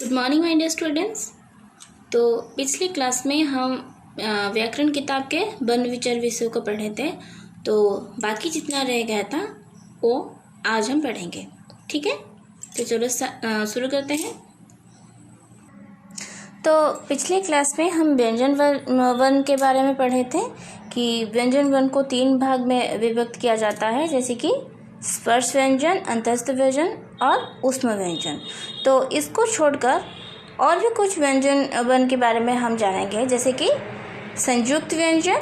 Good morning my dear students. तो पिछली class में हम व्याकरण किताब के वर्ण विचार विषयों को पढ़े थे। तो बाकी जितना रह गया था वो आज हम पढ़ेंगे, ठीक है। तो चलो शुरू करते हैं। तो पिछली क्लास में हम व्यंजन वर्ण के बारे में पढ़े थे कि व्यंजन वर्ण को 3 भाग में विभक्त किया जाता है, जैसे कि स्पर्श व्यंजन, अंतस्थ व्यंजन और ऊष्म व्यंजन। तो इसको छोड़कर और भी कुछ व्यंजन वर्ण के बारे में हम जानेंगे, जैसे कि संयुक्त व्यंजन,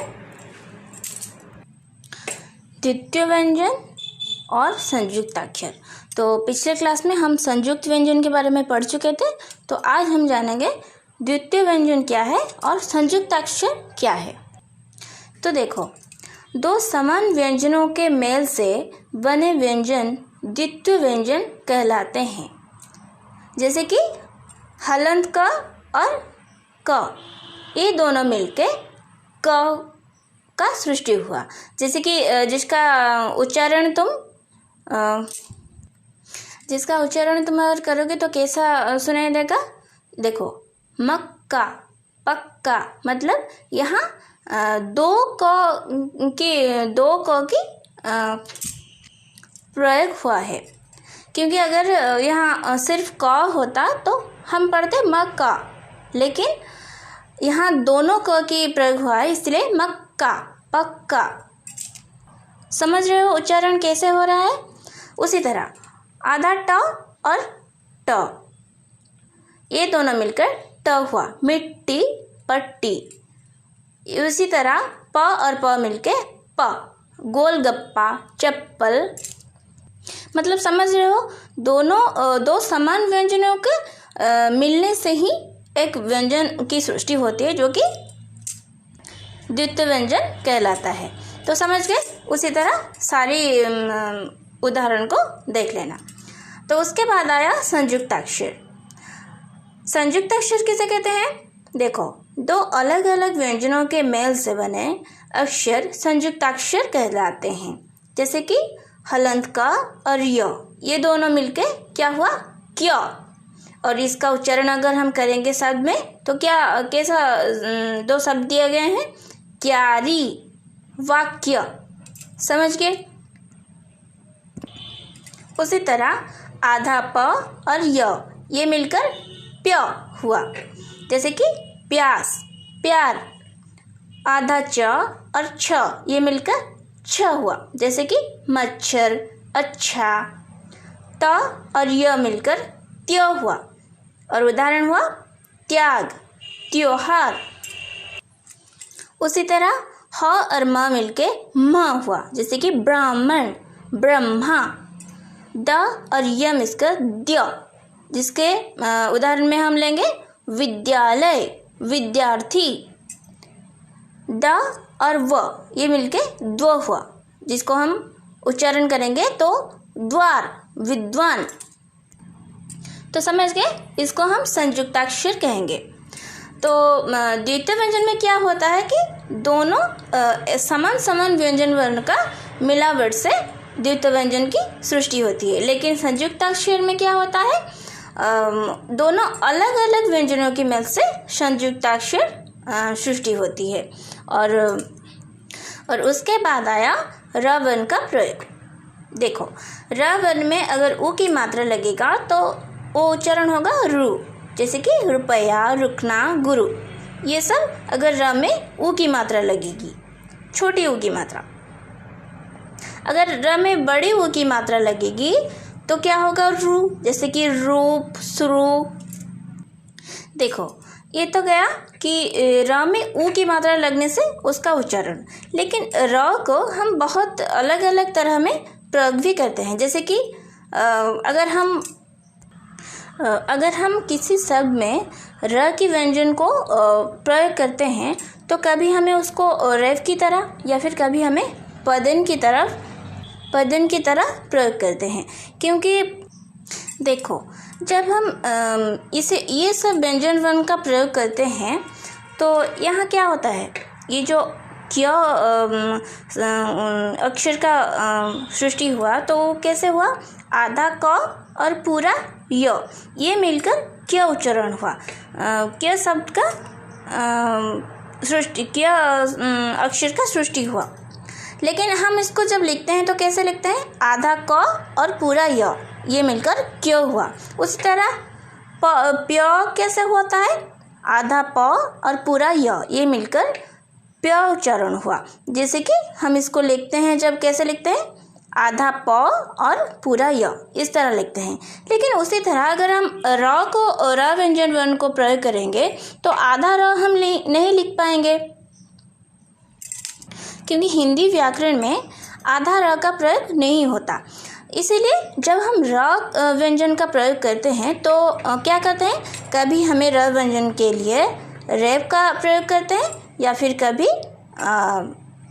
द्वितीय व्यंजन और संयुक्ताक्षर। तो पिछले क्लास में हम संयुक्त व्यंजन के बारे में पढ़ चुके थे। तो आज हम जानेंगे द्वितीय व्यंजन क्या है और संयुक्ताक्षर क्या है। तो देखो, 2 समान व्यंजनों के मेल से बने व्यंजन द्वितीय व्यंजन कहलाते हैं, जैसे कि हलंत क और क, ये दोनों मिलके क का सृष्टि हुआ। जैसे कि जिसका उच्चारण तुम अगर करोगे तो कैसा सुनाई देगा। देखो, मक्का, पक्का, मतलब यहाँ 2 क की प्रयोग हुआ है, क्योंकि अगर यहाँ सिर्फ क होता तो हम पढ़ते मक्का, लेकिन यहाँ दोनों क की प्रयोग हुआ है, इसलिए मक्का, पक्का। समझ रहे हो उच्चारण कैसे हो रहा है। उसी तरह आधा ट और ट, ये दोनों मिलकर ट हुआ, मिट्टी, पट्टी। उसी तरह प और प मिलके प, गोलगप्पा, चप्पल। मतलब समझ रहे हो, दोनों 2 समान व्यंजनों के मिलने से ही एक व्यंजन की सृष्टि होती है, जो कि द्वितीय व्यंजन कहलाता है। तो समझ गए। उसी तरह सारी उदाहरण को देख लेना। तो उसके बाद आया संयुक्ताक्षर। संयुक्ताक्षर किसे कहते हैं। देखो, 2 अलग अलग व्यंजनों के मेल से बने अक्षर संयुक्ताक्षर कहलाते हैं, जैसे कि हलंत का और य, ये दोनों मिलके क्या हुआ, क्य। और इसका उच्चारण अगर हम करेंगे शब्द में तो कैसा 2 शब्द दिए गए हैं, क्यारी, वाक्य। समझ गए। उसी तरह आधा प और य, ये मिलकर प्य हुआ, जैसे कि प्यास, प्यार। आधा च और छ, ये मिलकर छ हुआ, जैसे कि मच्छर, अच्छा। त और य मिलकर त्य हुआ, और उदाहरण हुआ त्याग, त्योहार। उसी तरह ह और म मिलके म हुआ, जैसे कि ब्राह्मण, ब्रह्मा। द और य मिलकर द्य, जिसके उदाहरण में हम लेंगे विद्यालय, विद्यार्थी। द और व, ये मिलके द्व हुआ, जिसको हम उच्चारण करेंगे तो द्वार, विद्वान। तो समझ गए, इसको हम संयुक्ताक्षर कहेंगे। तो द्वितीय व्यंजन में क्या होता है कि दोनों समान व्यंजन वर्ण का मिलावट से द्वितीय व्यंजन की सृष्टि होती है। लेकिन संयुक्ताक्षर में क्या होता है, दोनों अलग अलग व्यंजनों की मेल से संयुक्ताक्षर सृष्टि होती है। और उसके बाद आया र वर्ण का प्रयोग। देखो, र वर्ण में अगर उ की मात्रा लगेगा तो वो उच्चारण होगा रु, जैसे कि रुपया, रुकना, गुरु। ये सब अगर र में उ की मात्रा लगेगी, छोटी उ की मात्रा। अगर र में बड़ी उ की मात्रा लगेगी तो क्या होगा, रु, जैसे कि रूप, श्रु। देखो, ये तो गया कि र में उ की मात्रा लगने से उसका उच्चारण, लेकिन र को हम बहुत अलग अलग तरह में प्रयोग भी करते हैं। जैसे कि अगर हम किसी शब्द में र की व्यंजन को प्रयोग करते हैं तो कभी हमें उसको रेफ की तरह या फिर कभी हमें पदन की तरह प्रयोग करते हैं। क्योंकि देखो, जब हम ये सब व्यंजन वर्ण का प्रयोग करते हैं तो यहाँ क्या होता है, ये जो क्य अक्षर का सृष्टि हुआ तो कैसे हुआ, आधा क और पूरा य, ये मिलकर क्या उच्चारण हुआ, क्या शब्द का सृष्टि, क्या अक्षर का सृष्टि हुआ। लेकिन हम इसको जब लिखते हैं तो कैसे लिखते हैं, आधा क और पूरा य ये मिलकर क्यों हुआ। उसी तरह प्य कैसे होता है, आधा प और पूरा य ये मिलकर प्य उच्चारण हुआ। जैसे कि हम इसको लिखते हैं, जब कैसे लिखते हैं, आधा प और पूरा य इस तरह लिखते हैं। लेकिन उसी तरह अगर हम र को, र व्यंजन वर्ण को प्रयोग करेंगे तो आधा र हम नहीं लिख पाएंगे, क्योंकि हिंदी व्याकरण में आधा र का प्रयोग नहीं होता। इसीलिए जब हम र व्यंजन का प्रयोग करते हैं तो क्या करते हैं, कभी हमें र व्यंजन के लिए रेफ का प्रयोग करते हैं या फिर कभी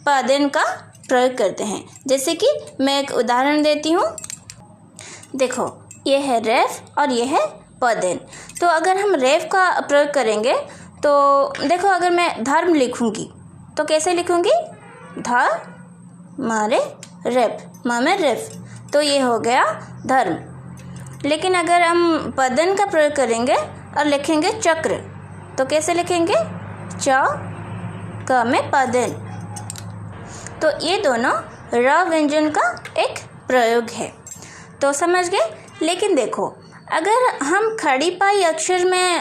पदेन का प्रयोग करते हैं। जैसे कि मैं एक उदाहरण देती हूँ, देखो ये है रेफ और ये है पदेन। तो अगर हम रेफ का प्रयोग करेंगे तो देखो, अगर मैं धर्म लिखूँगी तो कैसे लिखूँगी, ध मारे रेफ, म में रेफ, तो ये हो गया धर्म। लेकिन अगर हम पदन का प्रयोग करेंगे और लिखेंगे चक्र तो कैसे लिखेंगे, च क में पदन। तो ये दोनों र व्यंजन का एक प्रयोग है, तो समझ गए। लेकिन देखो, अगर हम खड़ी पाई अक्षर में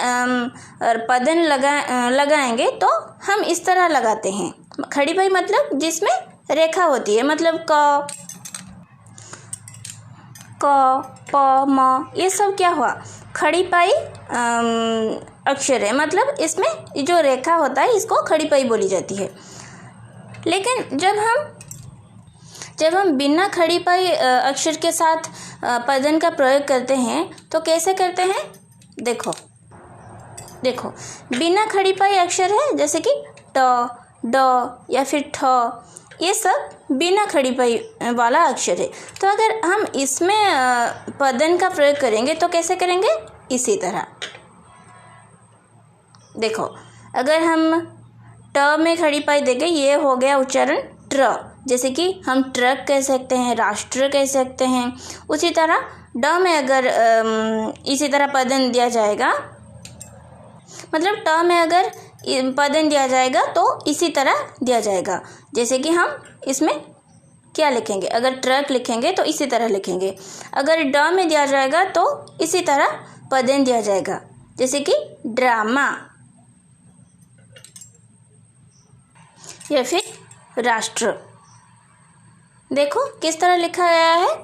पदन लगाएंगे तो हम इस तरह लगाते हैं। खड़ी पाई मतलब जिसमें रेखा होती है, मतलब क प म ये सब क्या हुआ, खड़ी पाई अक्षर है, मतलब इसमें जो रेखा होता है इसको खड़ी पाई बोली जाती है। लेकिन जब हम बिना खड़ी पाई अक्षर के साथ पदन का प्रयोग करते हैं तो कैसे करते हैं, देखो बिना खड़ी पाई अक्षर है, जैसे कि ट, ड या फिर ठ, ये सब बिना खड़ी पाई वाला अक्षर है। तो अगर हम इसमें पदन का प्रयोग करेंगे तो कैसे करेंगे, इसी तरह। देखो, अगर हम ट में खड़ी पाई देंगे, ये हो गया उच्चारण ट्र, जैसे कि हम ट्रक कह सकते हैं, राष्ट्र कह सकते हैं। उसी तरह ड में अगर इसी तरह पदन दिया जाएगा, मतलब ट में अगर पदन दिया जाएगा तो इसी तरह दिया जाएगा। जैसे कि हम इसमें क्या लिखेंगे, अगर ट्रक लिखेंगे तो इसी तरह लिखेंगे, अगर ड में दिया जाएगा तो इसी तरह पदन दिया जाएगा, जैसे कि ड्रामा या फिर राष्ट्र। देखो किस तरह लिखा गया है।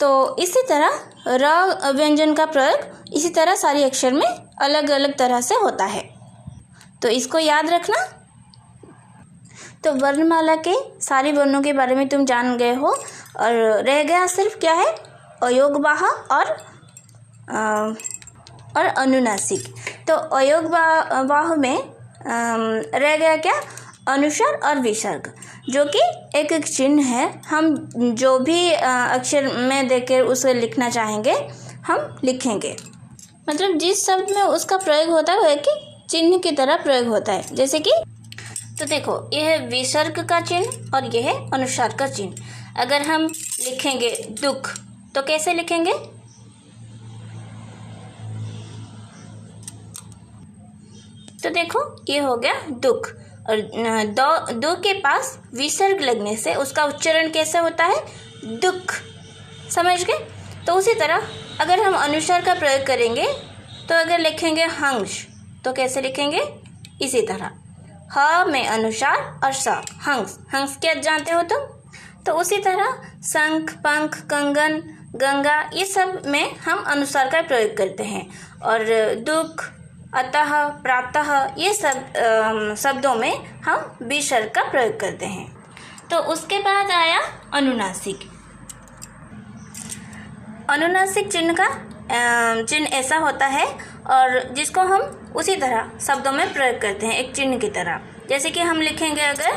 तो इसी तरह र व्यंजन का प्रयोग इसी तरह सारी अक्षर में अलग अलग तरह से होता है, तो इसको याद रखना। तो वर्णमाला के सारे वर्णों के बारे में तुम जान गए हो, और रह गया सिर्फ क्या है, अयोगवाह और अनुनासिक। तो अयोगवाह में रह गया क्या, अनुस्वार और विसर्ग, जो कि एक एक चिन्ह है। हम जो भी अक्षर में देकर उसे लिखना चाहेंगे हम लिखेंगे, मतलब जिस शब्द में उसका प्रयोग होता है वह कि चिन्ह की तरह प्रयोग होता है। जैसे कि तो देखो, यह है विसर्ग का चिन्ह और यह है अनुस्वार का चिन्ह। अगर हम लिखेंगे दुख तो कैसे लिखेंगे, तो देखो ये हो गया दुख, और दो के पास विसर्ग लगने से उसका उच्चारण कैसे होता है, दुख। समझ गए। तो उसी तरह अगर हम अनुस्वार का प्रयोग करेंगे तो अगर लिखेंगे हंस तो कैसे लिखेंगे, इसी तरह, ह में अनुस्वार और स, हंस। हंस क्या जानते हो तुम। तो उसी तरह शंख, पंख, कंगन, गंगा, ये सब में हम अनुस्वार का प्रयोग करते हैं, और दुख, अतः, प्रातः, ये सब शब्दों में हम विसर्ग का प्रयोग करते हैं। तो उसके बाद आया अनुनासिक। अनुनासिक चिन्ह का चिन्ह ऐसा होता है और जिसको हम उसी तरह शब्दों में प्रयोग करते हैं, एक चिन्ह की तरह। जैसे कि हम लिखेंगे, अगर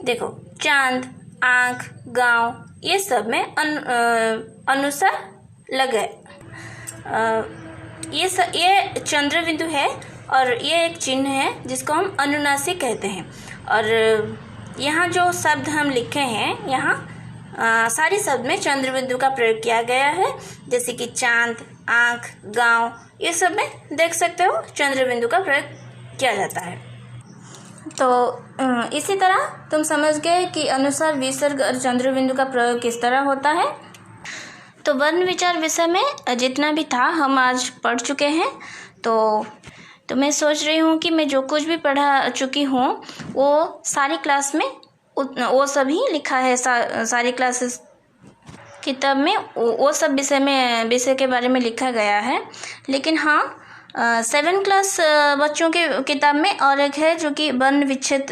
देखो चांद, आँख, गांव, ये सब में अनुस्वार लगे। ये चंद्र बिंदु है और ये एक चिन्ह है जिसको हम अनुनासिक कहते हैं। और यहाँ जो शब्द हम लिखे हैं, यहाँ सारे शब्द में चंद्र बिंदु का प्रयोग किया गया है, जैसे कि चांद, आँख, गांव, ये सब में देख सकते हो चंद्र बिंदु का प्रयोग किया जाता है। तो इसी तरह तुम समझ गए कि अनुस्वार, विसर्ग और चंद्र बिंदु का प्रयोग किस तरह होता है। तो वर्ण विचार विषय में जितना भी था हम आज पढ़ चुके हैं। तो मैं सोच रही हूँ कि मैं जो कुछ भी पढ़ा चुकी हूँ वो सारी क्लास में वो सभी लिखा है, सारी क्लासेस किताब में वो सब विषय के बारे में लिखा गया है। लेकिन हाँ, 7 क्लास बच्चों के किताब में और एक है जो कि वर्ण विच्छेद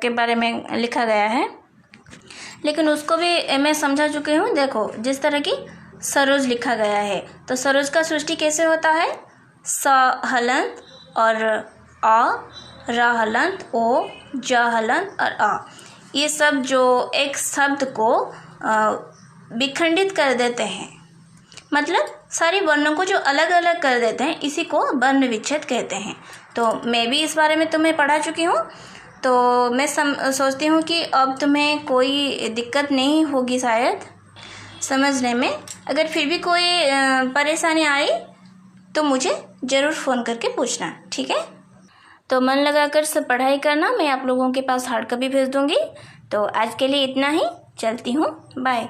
के बारे में लिखा गया है, लेकिन उसको भी मैं समझा चुकी हूँ। देखो, जिस तरह की सरोज लिखा गया है, तो सरोज का सृष्टि कैसे होता है, स हलंत और अ, र हलंत, ओ, ज हलंत और अ, ये सब जो एक शब्द को विखंडित कर देते हैं, मतलब सारे वर्णों को जो अलग अलग कर देते हैं, इसी को वर्ण विच्छेद कहते हैं। तो मैं भी इस बारे में तुम्हें पढ़ा चुकी हूँ। तो मैं सोचती हूँ कि अब तुम्हें कोई दिक्कत नहीं होगी शायद समझने में। अगर फिर भी कोई परेशानी आई तो मुझे ज़रूर फ़ोन करके पूछना, ठीक है। तो मन लगाकर सब पढ़ाई करना, मैं आप लोगों के पास हार्ड कॉपी भेज दूँगी। तो आज के लिए इतना ही, चलती हूँ, बाय।